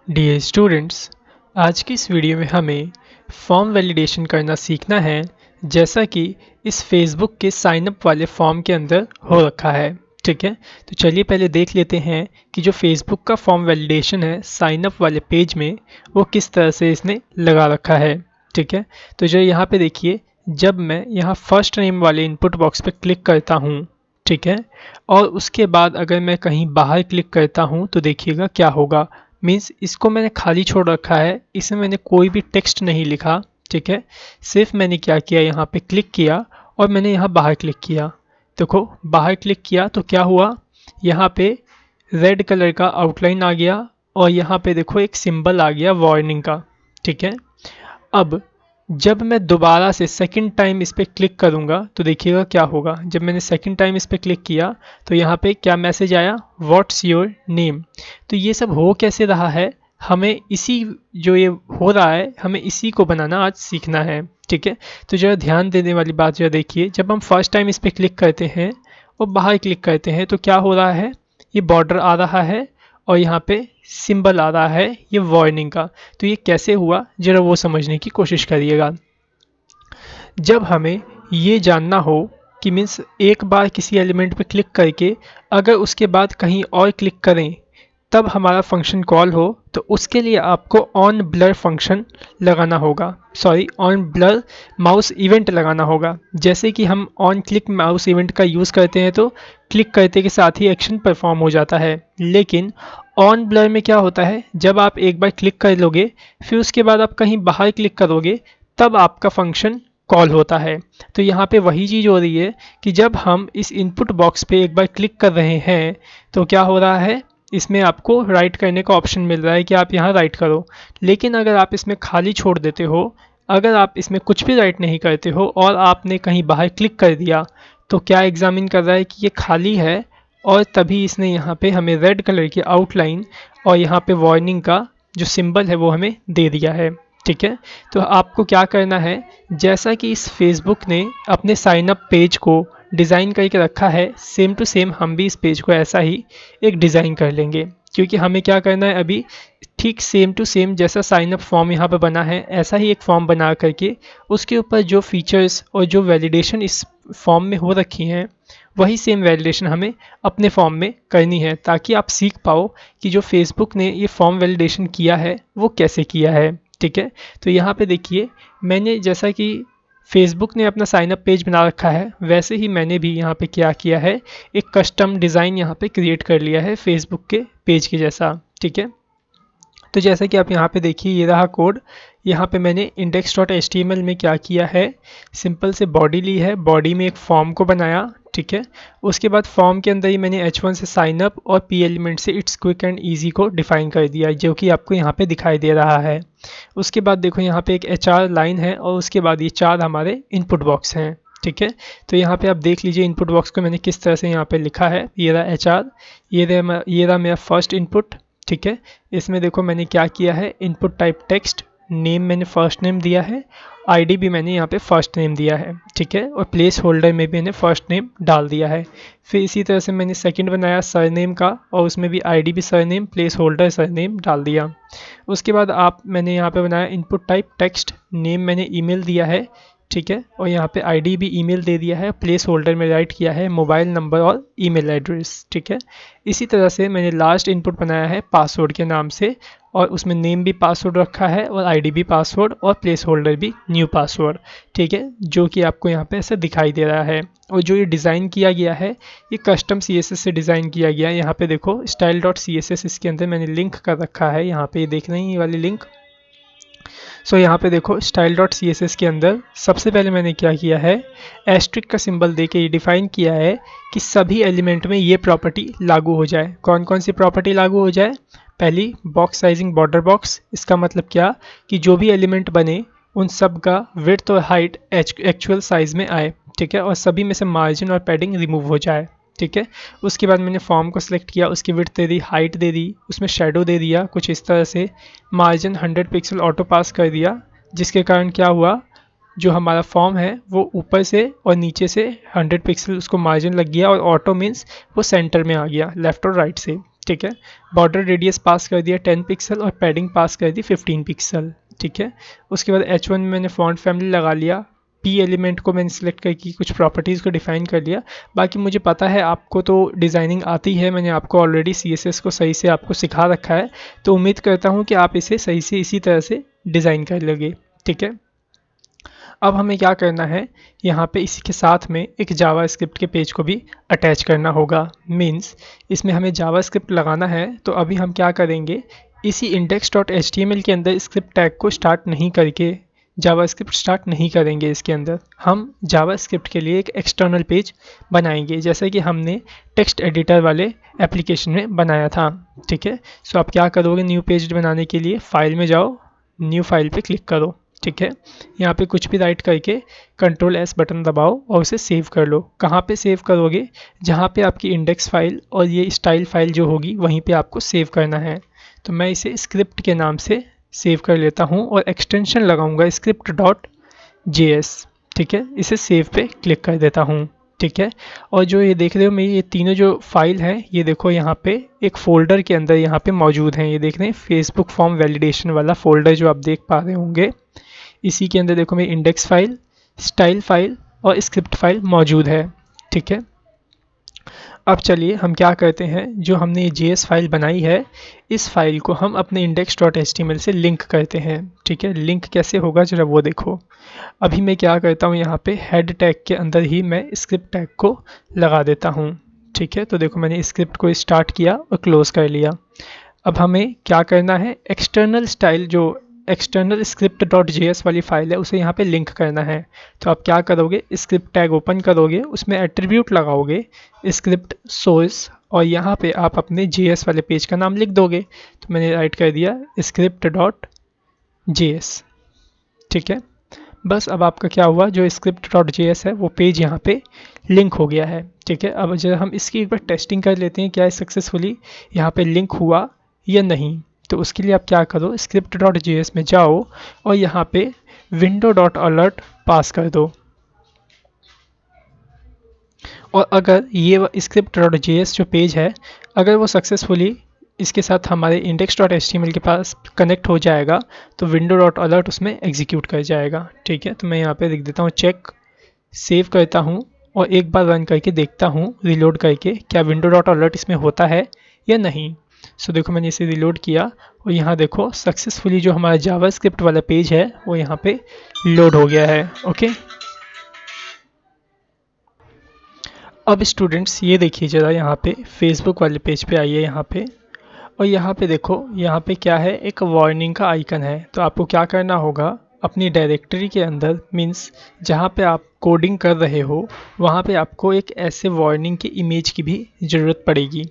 Dear students, आज की इस वीडियो में हमें फॉर्म वैलिडेशन करना सीखना है, जैसा कि इस फेसबुक के साइन अप वाले फॉर्म के अंदर हो रखा है। ठीक है, तो चलिए पहले देख लेते हैं कि जो फेसबुक का फॉर्म वैलिडेशन है साइन अप वाले पेज में, वो किस तरह से इसने लगा रखा है। ठीक है, तो जो यहाँ पे देखिए, जब मैं यहाँ फर्स्ट नेम वाले इनपुट बॉक्स पे क्लिक करता हूँ, ठीक है, और उसके बाद अगर मैं कहीं बाहर क्लिक करता हूँ तो देखिएगा क्या होगा। मीन्स इसको मैंने खाली छोड़ रखा है, इसमें मैंने कोई भी टेक्स्ट नहीं लिखा। ठीक है, सिर्फ मैंने क्या किया, यहाँ पे क्लिक किया और मैंने यहाँ बाहर क्लिक किया। देखो बाहर क्लिक किया तो क्या हुआ, यहाँ पे रेड कलर का आउटलाइन आ गया और यहाँ पे देखो एक सिंबल आ गया वार्निंग का। ठीक है, अब जब मैं दोबारा से सेकंड टाइम इस पर क्लिक करूंगा तो देखिएगा क्या होगा। जब मैंने सेकंड टाइम इस पर क्लिक किया तो यहाँ पे क्या मैसेज आया, व्हाट्स योर नेम। तो ये सब हो कैसे रहा है, हमें इसी जो ये हो रहा है हमें इसी को बनाना आज सीखना है। ठीक है, तो जरा ध्यान देने वाली बात जरा देखिए, जब हम फर्स्ट टाइम इस पर क्लिक करते हैं और बाहर क्लिक करते हैं तो क्या हो रहा है, ये बॉर्डर आ रहा है और यहाँ पे सिंबल आ रहा है ये वार्निंग का। तो ये कैसे हुआ जरा वो समझने की कोशिश करिएगा। जब हमें ये जानना हो कि मीन्स एक बार किसी एलिमेंट पे क्लिक करके अगर उसके बाद कहीं और क्लिक करें तब हमारा फंक्शन कॉल हो, तो उसके लिए आपको ऑन ब्लर फंक्शन लगाना होगा, sorry on blur mouse event लगाना होगा। जैसे कि हम ऑन क्लिक माउस इवेंट का यूज़ करते हैं तो क्लिक करते के साथ ही एक्शन परफॉर्म हो जाता है, लेकिन ऑन ब्लर में क्या होता है, जब आप एक बार क्लिक कर लोगे फिर उसके बाद आप कहीं बाहर क्लिक करोगे तब आपका फंक्शन कॉल होता है। तो यहाँ पे वही चीज़ हो रही है कि जब हम इस इनपुट बॉक्स पे एक बार क्लिक कर रहे हैं तो क्या हो रहा है, इसमें आपको राइट करने का ऑप्शन मिल रहा है कि आप यहाँ राइट करो। लेकिन अगर आप इसमें खाली छोड़ देते हो, अगर आप इसमें कुछ भी राइट नहीं करते हो और आपने कहीं बाहर क्लिक कर दिया तो क्या एग्जामिन कर रहा है कि ये खाली है, और तभी इसने यहाँ पे हमें रेड कलर की आउटलाइन और यहाँ पे वार्निंग का जो सिंबल है वो हमें दे दिया है। ठीक है, तो आपको क्या करना है, जैसा कि इस फेसबुक ने अपने साइन अप पेज को डिज़ाइन करके रखा है, सेम टू सेम हम भी इस पेज को ऐसा ही एक डिज़ाइन कर लेंगे। क्योंकि हमें क्या करना है, अभी ठीक सेम टू सेम जैसा साइन अप फॉर्म यहाँ पर बना है ऐसा ही एक फॉर्म बना करके उसके ऊपर जो फीचर्स और जो वैलिडेशन इस फॉर्म में हो रखी हैं वही सेम वैलिडेशन हमें अपने फॉर्म में करनी है, ताकि आप सीख पाओ कि जो फेसबुक ने ये फॉर्म वैलिडेशन किया है वो कैसे किया है। ठीक है, तो यहाँ पे देखिए, मैंने जैसा कि फेसबुक ने अपना साइन अप पेज बना रखा है वैसे ही मैंने भी यहाँ पे क्या किया है, एक कस्टम डिज़ाइन यहाँ पे क्रिएट कर लिया है फेसबुक के पेज के जैसा। ठीक है, तो जैसा कि आप यहाँ पे देखिए ये रहा कोड। यहाँ पे मैंने index.html में क्या किया है, सिंपल से बॉडी ली है, बॉडी में एक फॉर्म को बनाया। ठीक है, उसके बाद फॉर्म के अंदर ही मैंने h1 से साइन अप और p एलिमेंट से इट्स क्विक एंड ईजी को डिफाइन कर दिया, जो कि आपको यहाँ पे दिखाई दे रहा है। उसके बाद देखो यहाँ पे एक HR लाइन है और उसके बाद ये 4 हमारे इनपुट बॉक्स हैं। ठीक है, तो यहाँ पे आप देख लीजिए इनपुट बॉक्स को मैंने किस तरह से यहाँ पे लिखा है। ये रहा HR, ये रहा मेरा फर्स्ट इनपुट। ठीक है, इसमें देखो मैंने क्या किया है, इनपुट टाइप टेक्स्ट, नेम मैंने फर्स्ट नेम दिया है, आईडी भी मैंने यहाँ पे फर्स्ट नेम दिया है। ठीक है, और प्लेस होल्डर में भी मैंने फर्स्ट नेम डाल दिया है। फिर इसी तरह से मैंने सेकंड बनाया सरनेम का और उसमें भी आईडी भी सरनेम, प्लेस होल्डर सरनेम डाल दिया। उसके बाद मैंने यहाँ पे बनाया इनपुट टाइप टेक्स्ट, नेम मैंने ईमेल दिया है। ठीक है, और यहाँ पे आईडी भी ईमेल दे दिया है, प्लेस होल्डर में राइट किया है मोबाइल नंबर और ईमेल एड्रेस। ठीक है, इसी तरह से मैंने लास्ट इनपुट बनाया है पासवर्ड के नाम से, और उसमें नेम भी पासवर्ड रखा है और आईडी भी पासवर्ड और प्लेस होल्डर भी न्यू पासवर्ड। ठीक है, जो कि आपको यहाँ पे ऐसा दिखाई दे रहा है। और जो ये डिज़ाइन किया गया है ये कस्टम CSS से डिज़ाइन किया गया है। यहाँ पे देखो style.css इसके अंदर मैंने लिंक कर रखा है, यहाँ पे देख रहे हैं ये वाली लिंक। सो यहाँ पे देखो style.css के अंदर सबसे पहले मैंने क्या किया है, एस्ट्रिक का सिंबल दे के ये डिफाइन किया है कि सभी एलिमेंट में ये प्रॉपर्टी लागू हो जाए। कौन कौन सी प्रॉपर्टी लागू हो जाए, पहली बॉक्स साइजिंग बॉर्डर बॉक्स, इसका मतलब क्या कि जो भी एलिमेंट बने उन सब का विड्थ और हाइट एक्चुअल साइज में आए। ठीक है, और सभी में से मार्जिन और पैडिंग रिमूव हो जाए। ठीक है, उसके बाद मैंने फॉर्म को सिलेक्ट किया, उसकी विड्थ दे दी, हाइट दे दी, उसमें शेडो दे दिया कुछ इस तरह से, मार्जिन 100 पिक्सल ऑटो पास कर दिया, जिसके कारण क्या हुआ, जो हमारा फॉर्म है वो ऊपर से और नीचे से 100 पिक्सल उसको मार्जिन लग गया और ऑटो मीन्स वो सेंटर में आ गया लेफ्ट और राइट से। ठीक है। बॉर्डर रेडियस पास कर दिया 10 पिक्सल और पैडिंग पास कर दी 15 पिक्सल, ठीक है। उसके बाद H1 में मैंने फॉन्ट फैमिली लगा लिया, पी एलिमेंट को मैंने सेलेक्ट करके कुछ प्रॉपर्टीज़ को डिफाइन कर लिया। बाकी मुझे पता है आपको तो डिज़ाइनिंग आती है, मैंने आपको ऑलरेडी CSS को सही से आपको सिखा रखा है, तो उम्मीद करता हूँ कि आप इसे सही से इसी तरह से डिज़ाइन कर लोगे, ठीक है। अब हमें क्या करना है, यहाँ पे इसी के साथ में एक जावास्क्रिप्ट के पेज को भी अटैच करना होगा। मीन्स इसमें हमें जावास्क्रिप्ट लगाना है, तो अभी हम क्या करेंगे, इसी index.html के अंदर स्क्रिप्ट टैग को स्टार्ट नहीं करके जावास्क्रिप्ट स्टार्ट नहीं करेंगे। इसके अंदर हम जावास्क्रिप्ट के लिए एक एक्सटर्नल पेज बनाएंगे, जैसे कि हमने टेक्स्ट एडिटर वाले एप्लीकेशन में बनाया था, ठीक है। सो आप क्या करोगे, न्यू पेज बनाने के लिए फाइल में जाओ, न्यू फाइल पे क्लिक करो, ठीक है। यहाँ पे कुछ भी राइट करके Ctrl+S बटन दबाओ और उसे सेव कर लो। कहाँ पे सेव करोगे, जहाँ पे आपकी इंडेक्स फाइल और ये स्टाइल फाइल जो होगी वहीं पे आपको सेव करना है। तो मैं इसे स्क्रिप्ट के नाम से सेव कर लेता हूँ और एक्सटेंशन लगाऊंगा script.js, ठीक है। इसे सेव पे क्लिक कर देता हूँ, ठीक है। और जो ये देख रहे हो मेरी ये तीनों जो फाइल हैं, ये देखो यहाँ पे एक फ़ोल्डर के अंदर यहाँ पे मौजूद हैं। ये देख रहे हैं फेसबुक फॉर्म वैलिडेशन वाला फ़ोल्डर जो आप देख पा रहे होंगे, इसी के अंदर देखो मेरी इंडेक्स फाइल, स्टाइल फाइल और स्क्रिप्ट फाइल मौजूद है, ठीक है। अब चलिए हम क्या करते हैं, जो हमने ये JS फाइल बनाई है, इस फाइल को हम अपने index.html से लिंक करते हैं, ठीक है। लिंक कैसे होगा जरा वो देखो। अभी मैं क्या करता हूँ, यहाँ पे हेड टैग के अंदर ही मैं स्क्रिप्ट टैग को लगा देता हूँ, ठीक है। तो देखो मैंने स्क्रिप्ट को स्टार्ट किया और क्लोज कर लिया। अब हमें क्या करना है, एक्सटर्नल स्टाइल जो एक्सटर्नल script.js वाली फाइल है उसे यहाँ पे लिंक करना है। तो आप क्या करोगे, स्क्रिप्ट टैग ओपन करोगे, उसमें एट्रीब्यूट लगाओगे स्क्रिप्ट सोर्स और यहाँ पे आप अपने JS वाले पेज का नाम लिख दोगे। तो मैंने राइट कर दिया script.js, ठीक है। बस अब आपका क्या हुआ, जो script.js है वो पेज यहाँ पे लिंक हो गया है, ठीक है। अब जब हम इसकी एक बार टेस्टिंग कर लेते हैं क्या सक्सेसफुली यहाँ पे लिंक हुआ या नहीं। तो उसके लिए आप क्या करो, script.js में जाओ और यहाँ पे window.alert पास कर दो। और अगर ये script.js जो पेज है, अगर वो सक्सेसफुली इसके साथ हमारे index.html के पास कनेक्ट हो जाएगा तो window.alert उसमें एग्जीक्यूट कर जाएगा, ठीक है। तो मैं यहाँ पे लिख देता हूँ चेक, सेव करता हूँ और एक बार रन करके देखता हूँ रिलोड करके क्या window.alert इसमें होता है या नहीं। सो देखो मैंने इसे रिलोड किया और यहाँ देखो सक्सेसफुली जो हमारा जावास्क्रिप्ट वाला पेज है वो यहाँ पे लोड हो गया है, ओके। अब स्टूडेंट्स ये देखिए ज़रा, यहाँ पे फेसबुक वाले पेज पे आइए यहाँ पे, और यहाँ पे देखो यहाँ पे क्या है, एक वार्निंग का आइकन है। तो आपको क्या करना होगा, अपनी डायरेक्टरी के अंदर मीन्स जहाँ पे आप कोडिंग कर रहे हो वहाँ पे आपको एक ऐसे वार्निंग की इमेज की भी ज़रूरत पड़ेगी।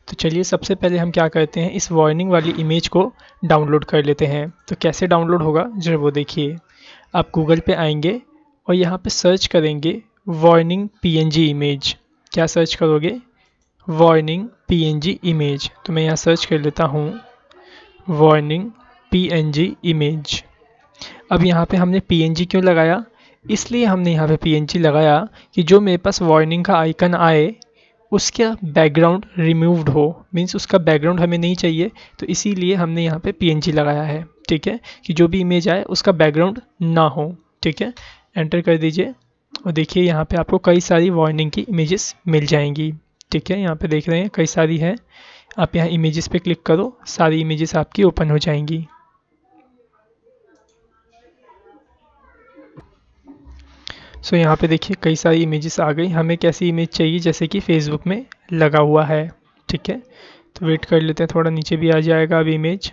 तो चलिए सबसे पहले हम क्या करते हैं, इस वार्निंग वाली इमेज को डाउनलोड कर लेते हैं। तो कैसे डाउनलोड होगा जरा वो देखिए। आप गूगल पे आएंगे और यहाँ पे सर्च करेंगे वार्निंग PNG इमेज। क्या सर्च करोगे, वार्निंग PNG इमेज। तो मैं यहाँ सर्च कर लेता हूँ वार्निंग PNG इमेज। अब यहाँ पे हमने PNG क्यों लगाया, इसलिए हमने यहाँ पे PNG लगाया कि जो मेरे पास वार्निंग का आइकन आए उसका बैकग्राउंड रिमूव्ड हो, मीन्स उसका बैकग्राउंड हमें नहीं चाहिए, तो इसीलिए हमने यहाँ पे PNG लगाया है, ठीक है। कि जो भी इमेज आए उसका बैकग्राउंड ना हो, ठीक है। एंटर कर दीजिए और देखिए यहाँ पे आपको कई सारी वार्निंग की इमेजेस मिल जाएंगी, ठीक है। यहाँ पे देख रहे हैं कई सारी है, आप यहाँ इमेजेस पे क्लिक करो, सारी इमेजेस आपकी ओपन हो जाएंगी। सो यहाँ पे देखिए कई सारी इमेजेस आ गई। हमें कैसी इमेज चाहिए, जैसे कि फेसबुक में लगा हुआ है, ठीक है। तो वेट कर लेते हैं, थोड़ा नीचे भी आ जाएगा अब इमेज।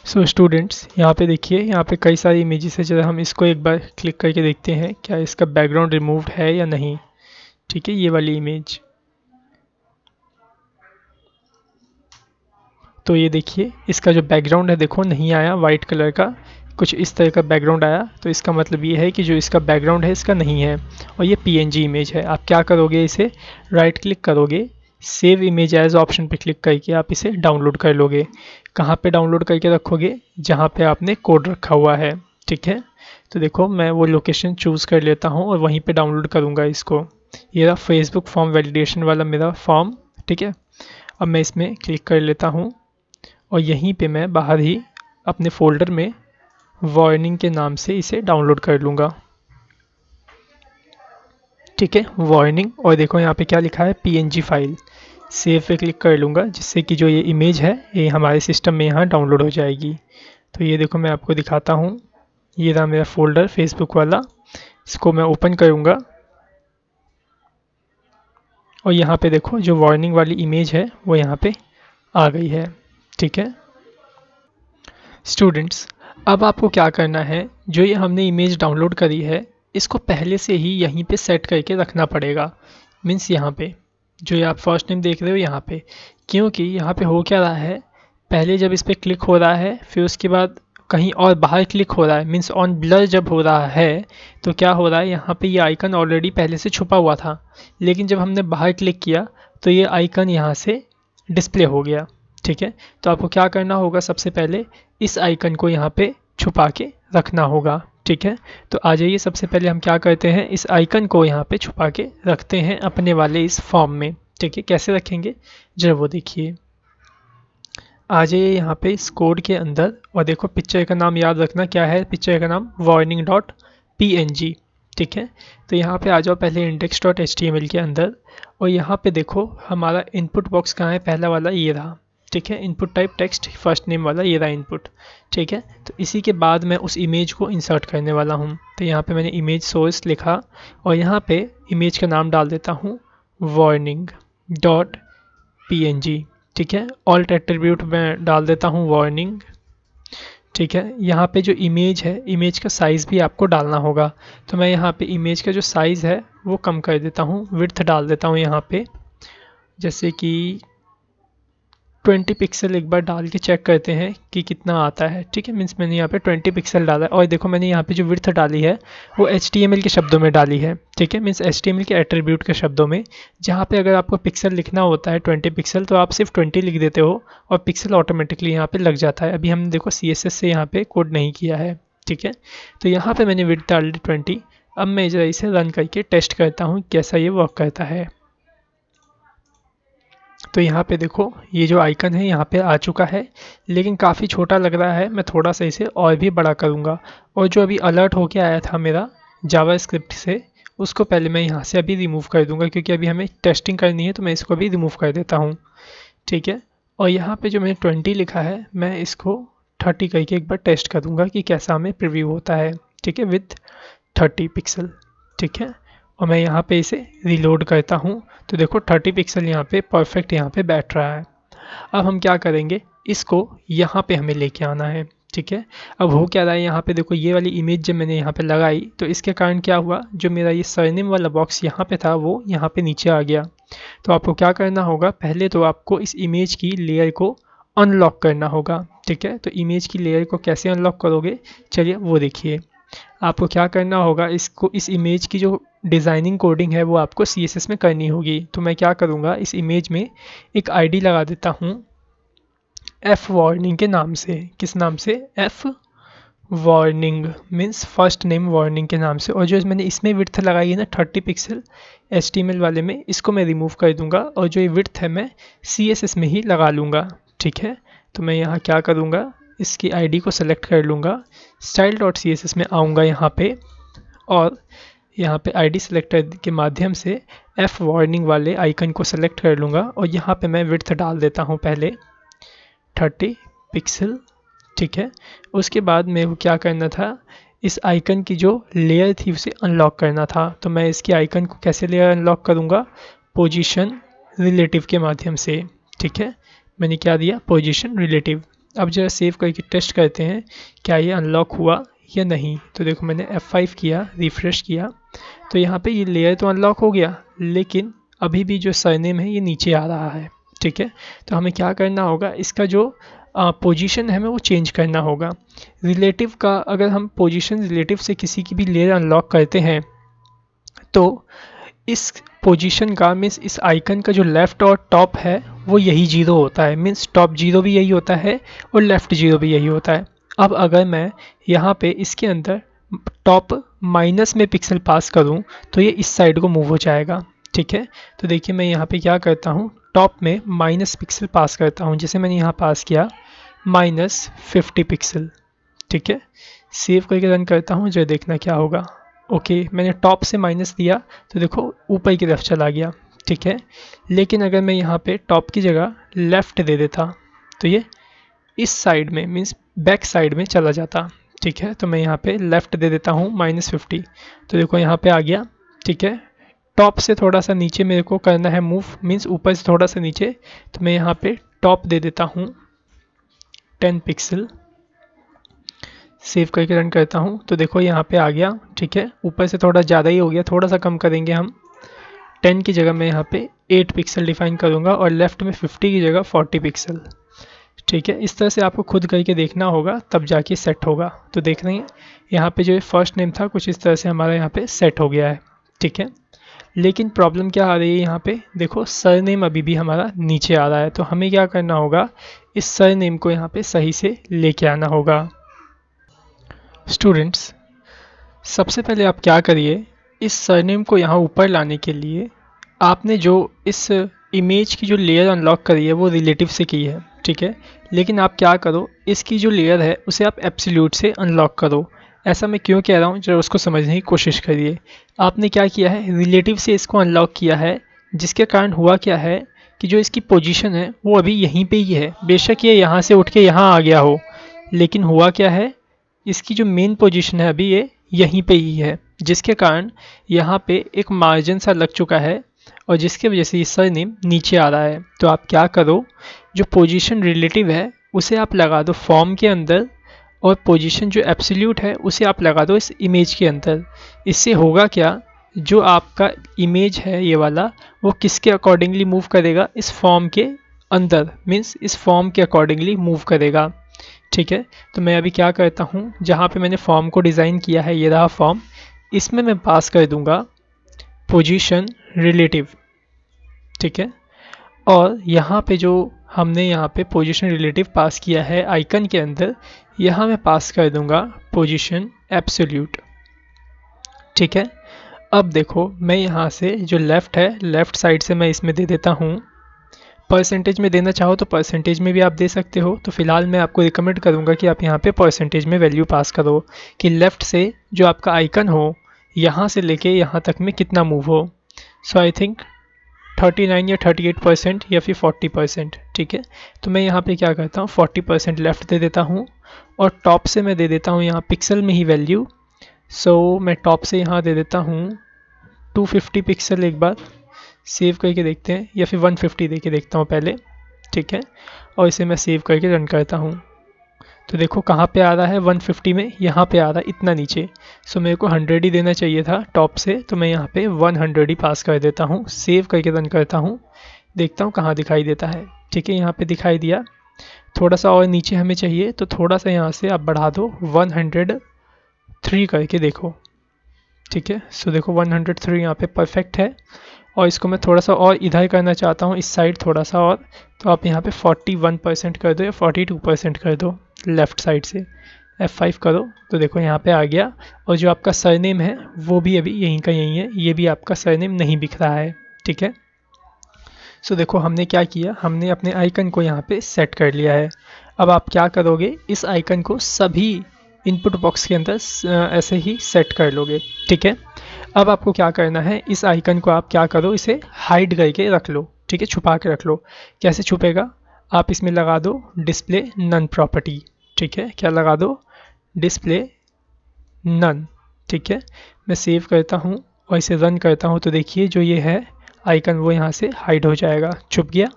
सो स्टूडेंट्स यहाँ पे देखिए, यहाँ पे कई सारी इमेजेस है। जरा हम इसको एक बार क्लिक करके देखते हैं क्या इसका बैकग्राउंड रिमूव्ड है या नहीं, ठीक है। ये वाली इमेज, तो ये देखिए इसका जो बैकग्राउंड है देखो नहीं आया, वाइट कलर का कुछ इस तरह का बैकग्राउंड आया। तो इसका मतलब ये है कि जो इसका बैकग्राउंड है इसका नहीं है और ये PNG इमेज है। आप क्या करोगे, इसे राइट क्लिक करोगे, सेव इमेज एज ऑप्शन पे क्लिक करके आप इसे डाउनलोड कर लोगे। कहाँ पे डाउनलोड करके रखोगे, जहाँ पे आपने कोड रखा हुआ है, ठीक है। तो देखो मैं वो लोकेशन चूज़ कर लेता हूँ और वहीं पे डाउनलोड करूँगा इसको। ये रहा फेसबुक फॉर्म वैलिडेशन वाला मेरा फॉर्म ठीक है। अब मैं इसमें क्लिक कर लेता हूँ और यहीं पे मैं बाहर ही अपने फोल्डर में वार्निंग के नाम से इसे डाउनलोड कर लूँगा। ठीक है, वार्निंग, और देखो यहाँ पे क्या लिखा है, PNG फाइल। सेव पे क्लिक कर लूँगा जिससे कि जो ये इमेज है ये हमारे सिस्टम में यहाँ डाउनलोड हो जाएगी। तो ये देखो मैं आपको दिखाता हूँ, ये रहा मेरा फोल्डर फेसबुक वाला। इसको मैं ओपन करूँगा और यहाँ पे देखो जो वार्निंग वाली इमेज है वो यहाँ पे आ गई है। ठीक है स्टूडेंट्स, अब आपको क्या करना है, जो ये हमने इमेज डाउनलोड करी है इसको पहले से ही यहीं पे सेट करके रखना पड़ेगा। मीन्स यहाँ पे जो ये आप फर्स्ट नेम देख रहे हो यहाँ पे, क्योंकि यहाँ पे हो क्या रहा है, पहले जब इस पर क्लिक हो रहा है फिर उसके बाद कहीं और बाहर क्लिक हो रहा है, मीन्स ऑन ब्लर जब हो रहा है तो क्या हो रहा है, यहाँ पे ये आइकन ऑलरेडी पहले से छुपा हुआ था, लेकिन जब हमने बाहर क्लिक किया तो ये आइकन यहाँ से डिस्प्ले हो गया। ठीक है, तो आपको क्या करना होगा, सबसे पहले इस आइकन को यहाँ पे छुपा के रखना होगा। ठीक है, तो आ जाइए, सबसे पहले हम क्या करते हैं, इस आइकन को यहाँ पे छुपा के रखते हैं अपने वाले इस फॉर्म में। ठीक है, कैसे रखेंगे जरा वो देखिए। आ जाइए यहाँ पे इस कोड के अंदर और देखो पिक्चर का नाम याद रखना क्या है, पिक्चर का नाम warning.png। ठीक है, तो यहाँ पे आ जाओ पहले index.html के अंदर और यहाँ पे देखो हमारा इनपुट बॉक्स कहाँ है, पहला वाला ये रहा। ठीक है, input type text first name वाला ये रहा इनपुट। ठीक है, तो इसी के बाद मैं उस इमेज को इंसर्ट करने वाला हूँ। तो यहाँ पे मैंने इमेज सोर्स लिखा और यहाँ पे इमेज का नाम डाल देता हूँ warning.png। ठीक है, ऑल्ट एट्रीब्यूट में डाल देता हूँ वार्निंग। ठीक है, यहाँ पे जो इमेज है, इमेज का साइज़ भी आपको डालना होगा। तो मैं यहाँ पे इमेज का जो साइज़ है वो कम कर देता हूँ, विड्थ डाल देता हूँ यहाँ पे, जैसे कि 20 पिक्सल एक बार डाल के चेक करते हैं कि कितना आता है। ठीक है, मीन्स मैंने यहाँ पे 20 पिक्सल डाला है और देखो मैंने यहाँ पे जो विड्थ डाली है वो HTML के शब्दों में डाली है। ठीक है, मीन्स HTML के एट्रीब्यूट के शब्दों में, जहाँ पे अगर आपको पिक्सल लिखना होता है 20 पिक्सल तो आप सिर्फ 20 लिख देते हो और पिक्सल ऑटोमेटिकली यहाँ पे लग जाता है। अभी हमने देखो CSS से यहाँ पे कोड नहीं किया है। ठीक है, तो यहाँ पे मैंने विड्थ डाल दी 20। अब मैं जरा इसे रन करके टेस्ट करता हूँ कैसा ये वर्क करता है। तो यहाँ पे देखो ये जो आइकन है यहाँ पे आ चुका है, लेकिन काफ़ी छोटा लग रहा है। मैं थोड़ा सा इसे और भी बड़ा करूँगा और जो अभी अलर्ट होके आया था मेरा जावास्क्रिप्ट से, उसको पहले मैं यहाँ से अभी रिमूव कर दूँगा, क्योंकि अभी हमें टेस्टिंग करनी है तो मैं इसको अभी रिमूव कर देता हूँ। ठीक है, और यहाँ पे जो मैंने 20 लिखा है मैं इसको 30 करके एक बार टेस्ट करूँगा कि कैसा हमें प्रीव्यू होता है। ठीक है, विथ 30 पिक्सल। ठीक है, और मैं यहाँ पे इसे रीलोड करता हूँ तो देखो 30 पिक्सल यहाँ पे परफेक्ट यहाँ पे बैठ रहा है। अब हम क्या करेंगे, इसको यहाँ पे हमें लेके आना है। ठीक है, अब हो क्या रहा है, यहाँ पे देखो ये वाली इमेज जब मैंने यहाँ पे लगाई तो इसके कारण क्या हुआ, जो मेरा ये सरनेम वाला बॉक्स यहाँ पे था वो यहाँ पे नीचे आ गया। तो आपको क्या करना होगा, पहले तो आपको इस इमेज की लेयर को अनलॉक करना होगा। ठीक है, तो इमेज की लेयर को कैसे अनलॉक करोगे, चलिए वो देखिए। आपको क्या करना होगा, इसको इस इमेज की जो डिज़ाइनिंग कोडिंग है वो आपको CSS में करनी होगी। तो मैं क्या करूँगा, इस इमेज में एक ID लगा देता हूँ F वार्निंग के नाम से। किस नाम से, F warning, means first name warning के नाम से। और जो मैंने इसमें विड्थ लगाई है ना 30 पिक्सल HTML वाले में, इसको मैं रिमूव कर दूंगा और जो ये विड्थ है मैं CSS में ही लगा लूँगा। ठीक है, तो मैं यहाँ क्या करूँगा, इसकी ID को सेलेक्ट कर लूँगा, style.css में आऊँगा यहाँ पे और यहाँ पे ID सेलेक्टर के माध्यम से F वार्निंग वाले आइकन को सेलेक्ट कर लूँगा और यहाँ पे मैं विड्थ डाल देता हूँ पहले 30 पिक्सल। ठीक है, उसके बाद मेरे को क्या करना था, इस आइकन की जो लेयर थी उसे अनलॉक करना था। तो मैं इसकी आइकन को कैसे लेयर अनलॉक करूँगा, पोजीशन रिलेटिव के माध्यम से। ठीक है, मैंने क्या दिया, पोजीशन रिलेटिव। अब जरा सेव करके टेस्ट करते हैं क्या ये अनलॉक हुआ या नहीं। तो देखो मैंने F5 किया, रिफ्रेश किया, तो यहाँ पे ये लेयर तो अनलॉक हो गया, लेकिन अभी भी जो सरनेम है ये नीचे आ रहा है। ठीक है, तो हमें क्या करना होगा, इसका जो पोजीशन है हमें वो चेंज करना होगा। रिलेटिव का अगर हम पोजीशन रिलेटिव से किसी की भी लेयर अनलॉक करते हैं तो इस पोजीशन का, मीन्स इस आइकन का जो लेफ़्ट और टॉप है वो यही 0 होता है, मीन्स टॉप 0 भी यही होता है और लेफ़्ट 0 भी यही होता है। अब अगर मैं यहाँ पे इसके अंदर टॉप माइनस में पिक्सल पास करूँ तो ये इस साइड को मूव हो जाएगा। ठीक है, तो देखिए मैं यहाँ पे क्या करता हूँ, टॉप में माइनस पिक्सल पास करता हूँ, जैसे मैंने यहाँ पास किया -50 पिक्सल। ठीक है, सेव करके रन करता हूँ, जो देखना क्या होगा। ओके, मैंने टॉप से माइनस दिया तो देखो ऊपर की तरफ चला गया। ठीक है, लेकिन अगर मैं यहाँ पे टॉप की जगह लेफ़्ट दे देता तो ये इस साइड में मीन्स बैक साइड में चला जाता। ठीक है, तो मैं यहाँ पे लेफ़्ट दे देता हूँ -50, तो देखो यहाँ पे आ गया। ठीक है, टॉप से थोड़ा सा नीचे मेरे को करना है मूव, मीन्स ऊपर से थोड़ा सा नीचे, तो मैं यहाँ पे टॉप दे देता हूँ 10 पिक्सल। सेव करके रन करता हूँ तो देखो यहाँ पे आ गया। ठीक है, ऊपर से थोड़ा ज़्यादा ही हो गया, थोड़ा सा कम करेंगे हम। 10 की जगह मैं यहाँ पे 8 पिक्सल डिफाइन करूँगा और लेफ़्ट में 50 की जगह 40 पिक्सल। ठीक है, इस तरह से आपको खुद करके देखना होगा, तब जाके सेट होगा। तो देख रहे हैं यहाँ पे जो फर्स्ट नेम था कुछ इस तरह से हमारा यहाँ पे सेट हो गया है। ठीक है, लेकिन प्रॉब्लम क्या आ रही है यहाँ पे, देखो सर नेम अभी भी हमारा नीचे आ रहा है। तो हमें क्या करना होगा, इस सर नेम को यहाँ पे सही से लेके आना होगा। स्टूडेंट्स, सबसे पहले आप क्या करिए, इस सरनेम को यहाँ ऊपर लाने के लिए आपने जो इस इमेज की जो लेयर अनलॉक करी है वो रिलेटिव से की है। ठीक है, लेकिन आप क्या करो, इसकी जो लेयर है उसे आप एब्सोल्यूट से अनलॉक करो। ऐसा मैं क्यों कह रहा हूँ, जरा उसको समझने की कोशिश करिए। आपने क्या किया है, रिलेटिव से इसको अनलॉक किया है, जिसके कारण हुआ क्या है कि जो इसकी पोजीशन है वो अभी यहीं पे ही है। बेशक ये यहाँ से उठ के यहाँ आ गया हो, लेकिन हुआ क्या है, इसकी जो मेन पोजीशन है अभी ये यहीं पे ही है, जिसके कारण यहाँ पे एक मार्जिन सा लग चुका है और जिसके वजह से ये सरनेम नीचे आ रहा है। तो आप क्या करो, जो पोजीशन रिलेटिव है उसे आप लगा दो फॉर्म के अंदर और पोजीशन जो एब्सोल्यूट है उसे आप लगा दो इस इमेज के अंदर। इससे होगा क्या, जो आपका इमेज है ये वाला वो किसके अकॉर्डिंगली मूव करेगा, इस फॉर्म के अंदर, मीन्स इस फॉर्म के अकॉर्डिंगली मूव करेगा। ठीक है, तो मैं अभी क्या करता हूँ, जहाँ पे मैंने फॉर्म को डिज़ाइन किया है, ये रहा फॉर्म, इसमें मैं पास कर दूंगा पोजीशन रिलेटिव। ठीक है, और यहाँ पे जो हमने यहाँ पे पोजीशन रिलेटिव पास किया है आइकन के अंदर, यहाँ मैं पास कर दूंगा पोजीशन एब्सोल्यूट। ठीक है, अब देखो मैं यहाँ से जो लेफ़्ट है, लेफ़्ट साइड से मैं इसमें दे देता हूँ। परसेंटेज में देना चाहो तो परसेंटेज में भी आप दे सकते हो। तो फिलहाल मैं आपको रिकमेंड करूँगा कि आप यहाँ पे परसेंटेज में वैल्यू पास करो कि लेफ़्ट से जो आपका आइकन हो यहाँ से लेके यहाँ तक में कितना मूव हो। सो आई थिंक 39 या 38% या फिर 40%। ठीक है, तो मैं यहाँ पे क्या करता हूँ, 40% लेफ़्ट दे देता हूँ और टॉप से मैं दे देता हूँ यहाँ पिक्सल में ही वैल्यू। सो मैं टॉप से यहाँ दे देता हूँ 250 पिक्सल। एक बार सेव करके देखते हैं, या फिर 150 दे के देखता हूँ पहले। ठीक है, और इसे मैं सेव करके रन करता हूँ तो देखो कहाँ पे आ रहा है, 150 में यहाँ पे आ रहा है इतना नीचे। सो मेरे को 100 ही देना चाहिए था टॉप से, तो मैं यहाँ पे 100 ही पास कर देता हूँ। सेव करके रन करता हूँ, देखता हूँ कहाँ दिखाई देता है। ठीक है, यहाँ पे दिखाई दिया। थोड़ा सा और नीचे हमें चाहिए, तो थोड़ा सा यहाँ से आप बढ़ा दो 103 करके देखो। ठीक है, सो देखो 103 यहाँ पे परफेक्ट है। और इसको मैं थोड़ा सा और इधर करना चाहता हूँ, इस साइड थोड़ा सा और, तो आप यहाँ पे 41% कर दो या 42% कर दो लेफ़्ट साइड से। F5 करो तो देखो यहाँ पे आ गया। और जो आपका सरनेम है वो भी अभी यहीं का यहीं है, ये भी आपका सरनेम नहीं दिख रहा है। ठीक है, सो देखो हमने क्या किया, हमने अपने आइकन को यहाँ पे सेट कर लिया है। अब आप क्या करोगे, इस आइकन को सभी इनपुट बॉक्स के अंदर ऐसे ही सेट कर लोगे। ठीक है, अब आपको क्या करना है, इस आइकन को आप क्या करो, इसे हाइड करके रख लो। ठीक है, छुपा के रख लो। कैसे छुपेगा, आप इसमें लगा दो डिस्प्ले नन प्रॉपर्टी। ठीक है, क्या लगा दो, डिस्प्ले नन। ठीक है, मैं सेव करता हूँ और इसे रन करता हूँ तो देखिए जो ये है आइकन वो यहाँ से हाइड हो जाएगा, छुप गया।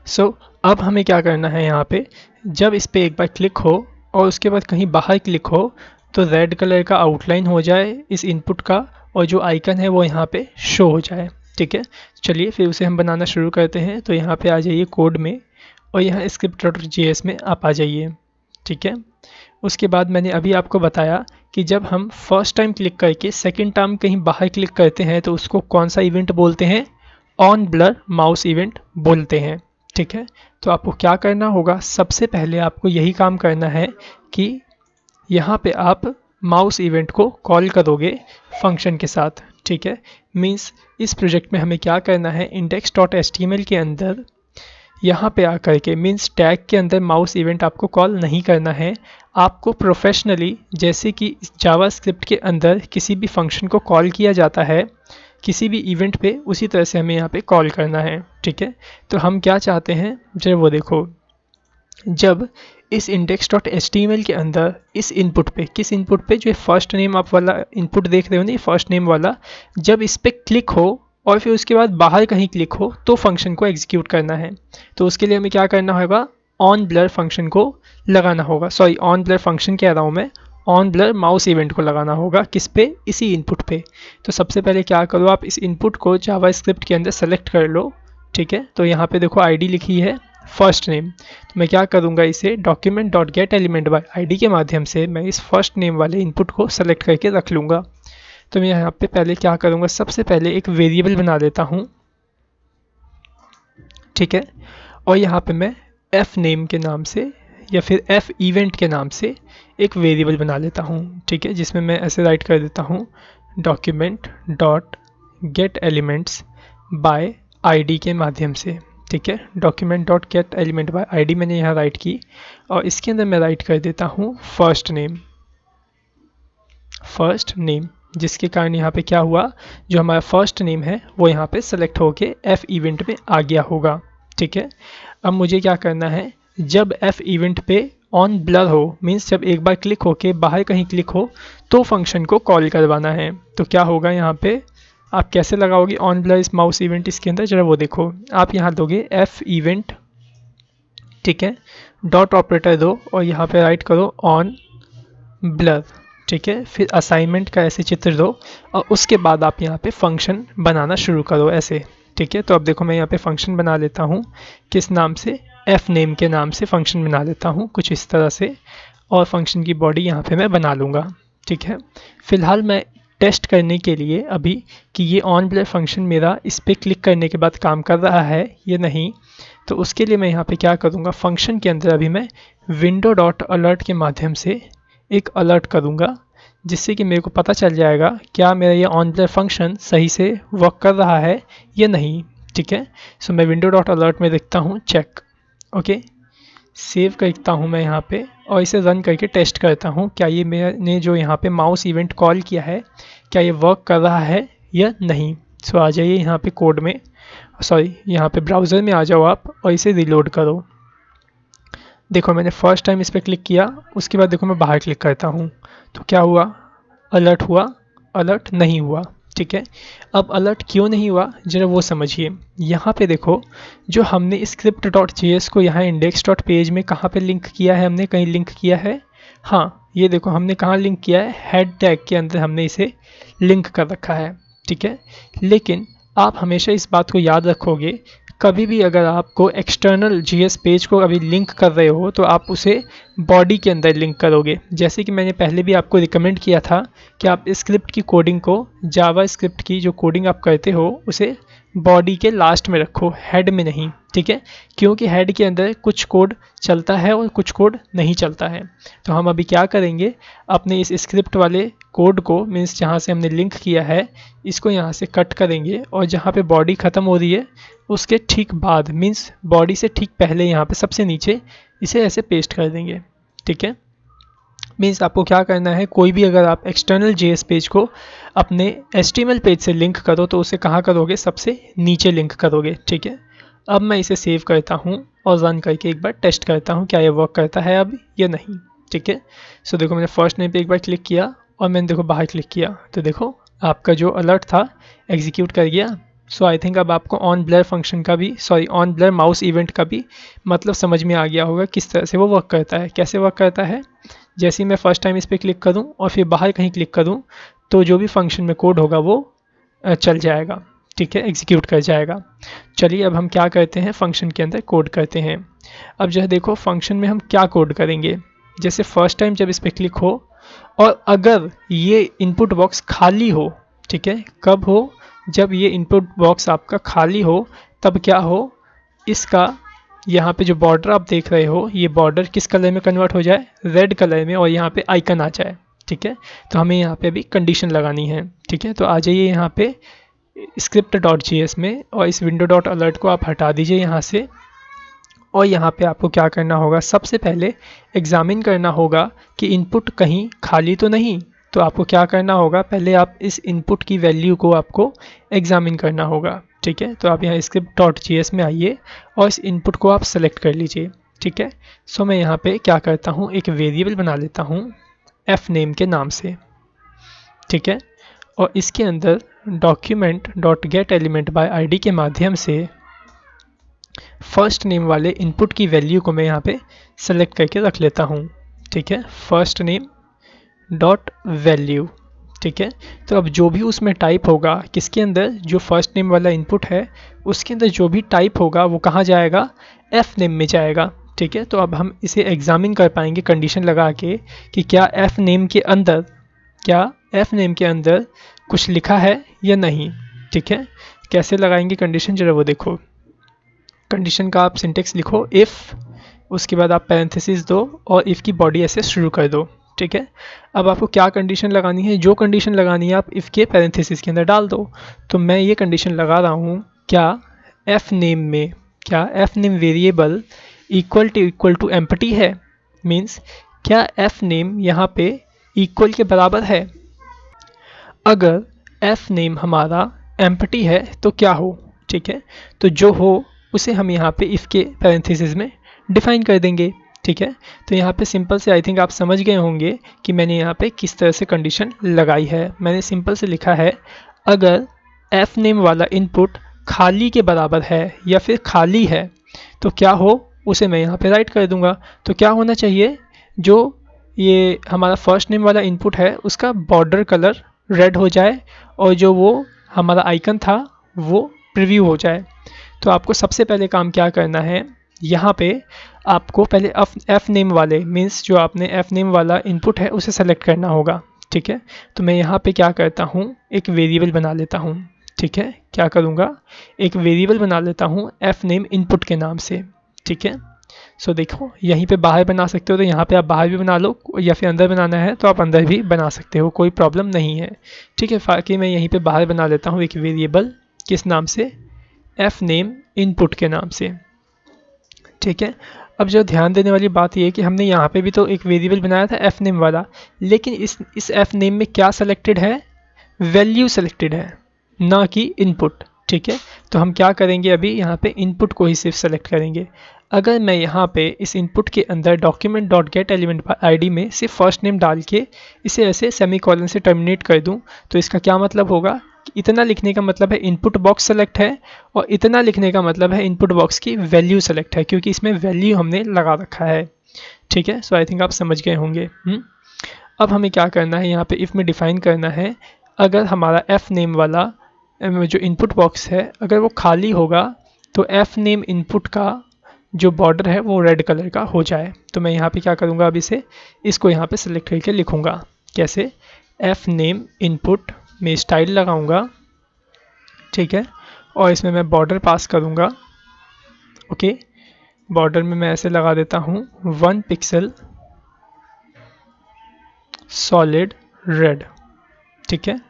सो अब हमें क्या करना है, यहाँ पे जब इस पर एक बार क्लिक हो और उसके बाद कहीं बाहर क्लिक हो तो रेड कलर का आउटलाइन हो जाए इस इनपुट का और जो आइकन है वो यहाँ पे शो हो जाए। ठीक है, चलिए फिर उसे हम बनाना शुरू करते हैं। तो यहाँ पे आ जाइए कोड में और यहाँ script.js में आप आ जाइए। ठीक है, उसके बाद मैंने अभी आपको बताया कि जब हम फर्स्ट टाइम क्लिक करके सेकेंड टाइम कहीं बाहर क्लिक करते हैं तो उसको कौन सा इवेंट बोलते हैं, ऑन ब्लर माउस इवेंट बोलते हैं। ठीक है, तो आपको क्या करना होगा, सबसे पहले आपको यही काम करना है कि यहाँ पे आप माउस इवेंट को कॉल करोगे फंक्शन के साथ। ठीक है। मीन्स इस प्रोजेक्ट में हमें क्या करना है, index.html के अंदर यहाँ पे आकर के मीन्स टैग के अंदर माउस इवेंट आपको कॉल नहीं करना है। आपको प्रोफेशनली जैसे कि जावास्क्रिप्ट के अंदर किसी भी फंक्शन को कॉल किया जाता है किसी भी इवेंट पे, उसी तरह से हमें यहाँ पे कॉल करना है। ठीक है, तो हम क्या चाहते हैं, जब वो देखो, जब इस index.html के अंदर इस इनपुट पे, किस इनपुट पे, जो फर्स्ट नेम आप वाला इनपुट देख रहे हो ना, फर्स्ट नेम वाला, जब इस पे क्लिक हो और फिर उसके बाद बाहर कहीं क्लिक हो तो फंक्शन को एग्जीक्यूट करना है। तो उसके लिए हमें क्या करना होगा, ऑन ब्लर फंक्शन को लगाना होगा, सॉरी ऑन ब्लर फंक्शन कह रहा हूँ मैं, ऑन ब्लर माउस इवेंट को लगाना होगा। किस पे, इसी इनपुट पे। तो सबसे पहले क्या करो, आप इस इनपुट को जावास्क्रिप्ट के अंदर सेलेक्ट कर लो। ठीक है, तो यहाँ पे देखो आईडी लिखी है फर्स्ट नेम, तो मैं क्या करूँगा, इसे document.getElementById के माध्यम से मैं इस फर्स्ट नेम वाले इनपुट को सेलेक्ट करके रख लूँगा। तो मैं यहाँ पे पहले क्या करूँगा, सबसे पहले एक वेरिएबल बना लेता हूँ। ठीक है, और यहाँ पे मैं f नेम के नाम से या फिर f इवेंट के नाम से एक वेरिएबल बना लेता हूँ। ठीक है, जिसमें मैं ऐसे राइट कर देता हूँ document.getElementsById के माध्यम से। ठीक है, document.getElementById मैंने यहाँ राइट की, और इसके अंदर मैं राइट कर देता हूँ फर्स्ट नेम, जिसके कारण यहाँ पे क्या हुआ, जो हमारा फर्स्ट नेम है वो यहाँ पे सेलेक्ट होके f इवेंट में आ गया होगा। ठीक है, अब मुझे क्या करना है, जब f इवेंट पे ऑन ब्लर हो, मीन्स जब एक बार क्लिक होके बाहर कहीं क्लिक हो तो फंक्शन को कॉल करवाना है। तो क्या होगा, यहाँ पे आप कैसे लगाओगे ऑन ब्लर इस माउस इवेंट, इसके अंदर जरा वो देखो, आप यहाँ दोगे f इवेंट, ठीक है, डॉट ऑपरेटर दो और यहाँ पे राइट करो ऑन ब्लर। ठीक है, फिर असाइनमेंट का ऐसे चित्र दो और उसके बाद आप यहाँ पे फंक्शन बनाना शुरू करो ऐसे। ठीक है, तो अब देखो मैं यहाँ पे फंक्शन बना लेता हूँ, किस नाम से, f नेम के नाम से फंक्शन बना लेता हूँ कुछ इस तरह से, और फंक्शन की बॉडी यहाँ पे मैं बना लूँगा। ठीक है, फिलहाल मैं टेस्ट करने के लिए अभी कि ये ऑन ब्लर फंक्शन मेरा इस पर क्लिक करने के बाद काम कर रहा है या नहीं, तो उसके लिए मैं यहाँ पे क्या करूँगा, फंक्शन के अंदर अभी मैं window.alert के माध्यम से एक अलर्ट करूँगा, जिससे कि मेरे को पता चल जाएगा क्या मेरा ये ऑन ब्लर फंक्शन सही से वर्क कर रहा है या नहीं। ठीक है, सो मैं window.alert में देखता हूँ चेक, ओके, सेव करता हूँ मैं यहाँ पे और इसे रन करके टेस्ट करता हूँ क्या ये मैंने जो यहाँ पे माउस इवेंट कॉल किया है क्या ये वर्क कर रहा है या नहीं। सो आ जाइए यहाँ पे कोड में, सॉरी यहाँ पे ब्राउज़र में आ जाओ आप और इसे रिलोड करो। देखो मैंने फर्स्ट टाइम इस पर क्लिक किया, उसके बाद देखो मैं बाहर क्लिक करता हूँ तो क्या हुआ, अलर्ट हुआ, अलर्ट नहीं हुआ। ठीक है, अब अलर्ट क्यों नहीं हुआ जरा वो समझिए। यहाँ पे देखो जो हमने script.js को यहाँ index.page में कहाँ पे लिंक किया है, हमने कहीं लिंक किया है, हाँ ये देखो हमने कहाँ लिंक किया है, हेड टैग के अंदर हमने इसे लिंक कर रखा है। ठीक है, लेकिन आप हमेशा इस बात को याद रखोगे, कभी भी अगर आपको एक्सटर्नल जीएस पेज को अभी लिंक कर रहे हो तो आप उसे बॉडी के अंदर लिंक करोगे। जैसे कि मैंने पहले भी आपको रिकमेंड किया था कि आप स्क्रिप्ट की कोडिंग को, जावा स्क्रिप्ट की जो कोडिंग आप करते हो उसे बॉडी के लास्ट में रखो, हेड में नहीं। ठीक है, क्योंकि हेड के अंदर कुछ कोड चलता है और कुछ कोड नहीं चलता है। तो हम अभी क्या करेंगे, अपने इस स्क्रिप्ट वाले कोड को, मीन्स जहाँ से हमने लिंक किया है, इसको यहाँ से कट करेंगे और जहाँ पे बॉडी ख़त्म हो रही है उसके ठीक बाद, मीन्स बॉडी से ठीक पहले यहाँ पे सबसे नीचे इसे ऐसे पेस्ट कर देंगे। ठीक है, मीन्स आपको क्या करना है, कोई भी अगर आप एक्सटर्नल जेएस पेज को अपने HTML पेज से लिंक करो तो उसे कहाँ करोगे, सबसे नीचे लिंक करोगे। ठीक है, अब मैं इसे सेव करता हूँ और रन करके एक बार टेस्ट करता हूँ क्या ये वर्क करता है अब या नहीं। ठीक है, सो देखो मैंने फर्स्ट नेम पे एक बार क्लिक किया और मैंने देखो बाहर क्लिक किया तो देखो आपका जो अलर्ट था एग्जीक्यूट कर गया। सो आई थिंक अब आपको ऑन ब्लर फंक्शन का भी, sorry on blur mouse event का भी मतलब समझ में आ गया होगा किस तरह से वो वर्क करता है, कैसे वर्क करता है। जैसे ही मैं फर्स्ट टाइम इस पर क्लिक करूं और फिर बाहर कहीं क्लिक करूं तो जो भी फंक्शन में कोड होगा वो चल जाएगा। ठीक है, एग्जीक्यूट कर जाएगा। चलिए अब हम क्या करते हैं, फंक्शन के अंदर कोड करते हैं। अब जो है देखो फंक्शन में हम क्या कोड करेंगे, जैसे फर्स्ट टाइम जब इस पर क्लिक हो और अगर ये इनपुट बॉक्स खाली हो, ठीक है, कब हो, जब ये इनपुट बॉक्स आपका खाली हो तब क्या हो, इसका यहाँ पे जो बॉर्डर आप देख रहे हो ये बॉर्डर किस कलर में कन्वर्ट हो जाए, रेड कलर में, और यहाँ पे आइकन आ जाए। ठीक है। तो हमें यहाँ पे अभी कंडीशन लगानी है, ठीक है। तो आ जाइए यहाँ पे script.js में और इस window.alert को आप हटा दीजिए यहाँ से। और यहाँ पे आपको क्या करना होगा, सबसे पहले एग्जामिन करना होगा कि इनपुट कहीं खाली तो नहीं। तो आपको क्या करना होगा, पहले आप इस इनपुट की वैल्यू को आपको एग्जामिन करना होगा, ठीक है। तो आप यहाँ script.js में आइए और इस इनपुट को आप सेलेक्ट कर लीजिए, ठीक है। सो मैं यहाँ पे क्या करता हूँ, एक वेरिएबल बना लेता हूँ fname के नाम से, ठीक है। और इसके अंदर document.getElementById के माध्यम से फर्स्ट नेम वाले इनपुट की वैल्यू को मैं यहाँ पे सेलेक्ट करके रख लेता हूँ, ठीक है। फर्स्ट नेम डॉट वैल्यू, ठीक है। तो अब जो भी उसमें टाइप होगा, किसके अंदर, जो फर्स्ट नेम वाला इनपुट है उसके अंदर जो भी टाइप होगा वो कहाँ जाएगा, एफ नेम में जाएगा, ठीक है। तो अब हम इसे एग्जामिन कर पाएंगे कंडीशन लगा के कि क्या एफ नेम के अंदर कुछ लिखा है या नहीं, ठीक है। कैसे लगाएंगे कंडीशन, जरा वो देखो। कंडीशन का आप सिंटेक्स लिखो इफ़, उसके बाद आप पैरेंथेसिस दो और इफ़ की बॉडी ऐसे शुरू कर दो, ठीक है। अब आपको क्या कंडीशन लगानी है, जो कंडीशन लगानी है आप इफ़ के पैरेंथेसिस के अंदर डाल दो। तो मैं ये कंडीशन लगा रहा हूँ, क्या F name variable equal to empty है, मीन्स क्या एफ नेम यहाँ पे इक्वल के बराबर है। अगर एफ नेम हमारा एम्प्टी है तो क्या हो, ठीक है। तो जो हो उसे हम यहाँ पे इफ़ के पैरेंथेसिस में डिफाइन कर देंगे, ठीक है। तो यहाँ पे सिंपल से आई थिंक आप समझ गए होंगे कि मैंने यहाँ पे किस तरह से कंडीशन लगाई है। मैंने सिंपल से लिखा है, अगर एफ नेम वाला इनपुट खाली के बराबर है या फिर खाली है तो क्या हो, उसे मैं यहाँ पे राइट कर दूंगा। तो क्या होना चाहिए, जो ये हमारा फर्स्ट नेम वाला इनपुट है उसका बॉर्डर कलर रेड हो जाए और जो वो हमारा आइकन था वो प्रीव्यू हो जाए। तो आपको सबसे पहले काम क्या करना है, यहाँ पे आपको पहले एफ नेम वाले मीन्स जो आपने एफ नेम वाला इनपुट है उसे सेलेक्ट करना होगा, ठीक है। तो मैं यहाँ पे क्या करता हूँ, एक वेरिएबल बना लेता हूँ, ठीक है। क्या करूँगा, एक वेरिएबल बना लेता हूँ एफ नेम इनपुट के नाम से, ठीक है। सो देखो यहीं पे बाहर बना सकते हो तो यहाँ पे आप बाहर भी बना लो, या फिर अंदर बनाना है तो आप अंदर भी बना सकते हो, कोई प्रॉब्लम नहीं है, ठीक है। बाकी मैं यहीं पे बाहर बना लेता हूँ एक वेरिएबल, किस नाम से, एफ नेम इनपुट के नाम से, ठीक है। अब जो ध्यान देने वाली बात ये है कि हमने यहाँ पे भी तो एक वेरिएबल बनाया था एफ नेम वाला, लेकिन इस एफ नेम में क्या सेलेक्टेड है, वैल्यू सेलेक्टेड है, ना कि इनपुट, ठीक है। तो हम क्या करेंगे, अभी यहाँ पे इनपुट को ही सिर्फ सेलेक्ट करेंगे। अगर मैं यहाँ पे इस इनपुट के अंदर document.getElementById में सिर्फ फर्स्ट नेम डाल के इसे ऐसे सेमीकोलन से टर्मिनेट कर दूँ तो इसका क्या मतलब होगा, इतना लिखने का मतलब है इनपुट बॉक्स सेलेक्ट है और इतना लिखने का मतलब है इनपुट बॉक्स की वैल्यू सेलेक्ट है, क्योंकि इसमें वैल्यू हमने लगा रखा है, ठीक है। सो आई थिंक आप समझ गए होंगे। अब हमें क्या करना है, यहाँ पे इफ़ में डिफाइन करना है, अगर हमारा एफ नेम वाला जो इनपुट बॉक्स है अगर वो खाली होगा तो एफ नेम इनपुट का जो बॉर्डर है वो रेड कलर का हो जाए। तो मैं यहाँ पे क्या करूँगा, अब इसको यहाँ पे सेलेक्ट करके लिखूँगा, कैसे, एफ नेम इनपुट में स्टाइल लगाऊंगा, ठीक है। और इसमें मैं बॉर्डर पास करूँगा, ओके। बॉर्डर में मैं ऐसे लगा देता हूँ 1 पिक्सल सॉलिड रेड, ठीक है।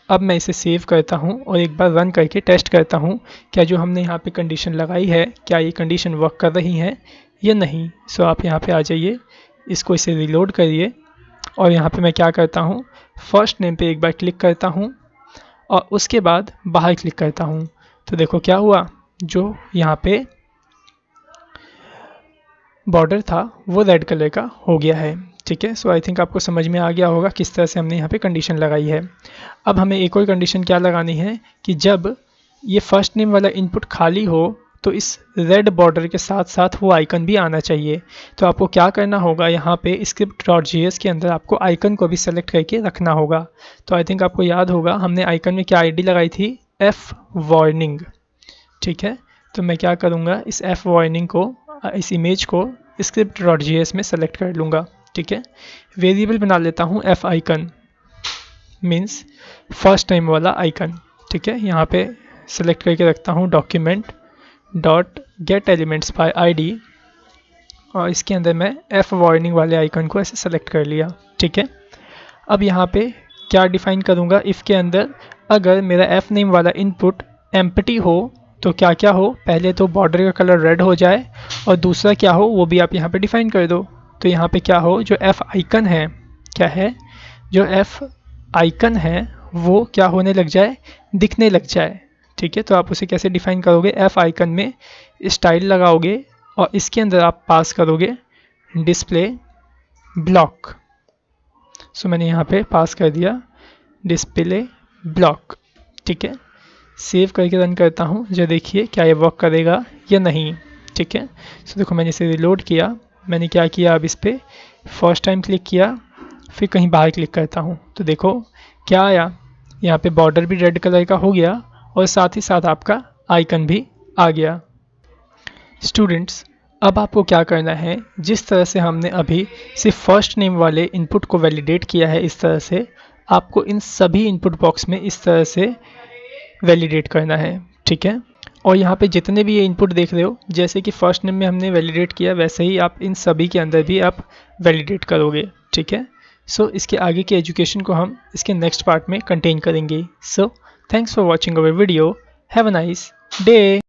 अब मैं इसे सेव करता हूँ और एक बार रन करके टेस्ट करता हूँ क्या जो हमने यहाँ पे कंडीशन लगाई है क्या ये कंडीशन वर्क कर रही है या नहीं। सो आप यहाँ पे आ जाइए, इसको इसे रिलोड करिए और यहाँ पे मैं क्या करता हूँ, फर्स्ट नेम पे एक बार क्लिक करता हूँ और उसके बाद बाहर क्लिक करता हूँ। तो देखो क्या हुआ, जो यहाँ पे बॉर्डर था वो रेड कलर का हो गया है, ठीक है। सो आई थिंक आपको समझ में आ गया होगा किस तरह से हमने यहाँ पे कंडीशन लगाई है। अब हमें एक और कंडीशन क्या लगानी है कि जब ये फर्स्ट नेम वाला इनपुट खाली हो तो इस रेड बॉर्डर के साथ साथ वो आइकन भी आना चाहिए। तो आपको क्या करना होगा, यहाँ पे script.js के अंदर आपको आइकन को भी सेलेक्ट करके रखना होगा। तो आई थिंक आपको याद होगा हमने आइकन में क्या आईडी लगाई थी, एफ वार्निंग, ठीक है। तो मैं क्या करूँगा, इस एफ वार्निंग को, इस इमेज को script.js में सेलेक्ट कर लूँगा, ठीक है। वेरिएबल बना लेता हूँ F icon, means first time वाला आइकन, ठीक है। यहाँ पे सेलेक्ट करके रखता हूँ document.getElementsById और इसके अंदर मैं F वार्निंग वाले आइकन को ऐसे सेलेक्ट कर लिया। ठीक है, अब यहाँ पे क्या डिफाइन करूँगा, इफ़ के अंदर अगर मेरा F नेम वाला इनपुट एम्प्टी हो तो क्या क्या हो, पहले तो बॉर्डर का कलर रेड हो जाए और दूसरा क्या हो वो भी आप यहाँ पे डिफाइन कर दो। तो यहाँ पे क्या हो, जो F आइकन है, क्या है, जो F आइकन है वो क्या होने लग जाए, दिखने लग जाए। ठीक है, तो आप उसे कैसे डिफाइन करोगे, F आइकन में स्टाइल लगाओगे और इसके अंदर आप पास करोगे डिस्प्ले ब्लॉक। सो मैंने यहाँ पे पास कर दिया डिस्प्ले ब्लॉक। ठीक है, सेव करके रन करता हूँ, जो देखिए क्या ये वर्क करेगा या नहीं। ठीक है, सो देखो मैंने इसे रिलोड किया, मैंने क्या किया, अब इस पर फर्स्ट टाइम क्लिक किया, फिर कहीं बाहर क्लिक करता हूँ तो देखो क्या आया, यहाँ पे बॉर्डर भी रेड कलर का हो गया और साथ ही साथ आपका आइकन भी आ गया। स्टूडेंट्स, अब आपको क्या करना है, जिस तरह से हमने अभी सिर्फ फर्स्ट नेम वाले इनपुट को वैलिडेट किया है, इस तरह से आपको इन सभी इनपुट बॉक्स में इस तरह से वैलिडेट करना है। ठीक है, और यहाँ पे जितने भी ये इनपुट देख रहे हो, जैसे कि फर्स्ट नेम में हमने वैलिडेट किया वैसे ही आप इन सभी के अंदर भी आप वैलिडेट करोगे। ठीक है, सो इसके आगे की एजुकेशन को हम इसके नेक्स्ट पार्ट में कंटेन करेंगे। So thanks for watching our video, have a nice day.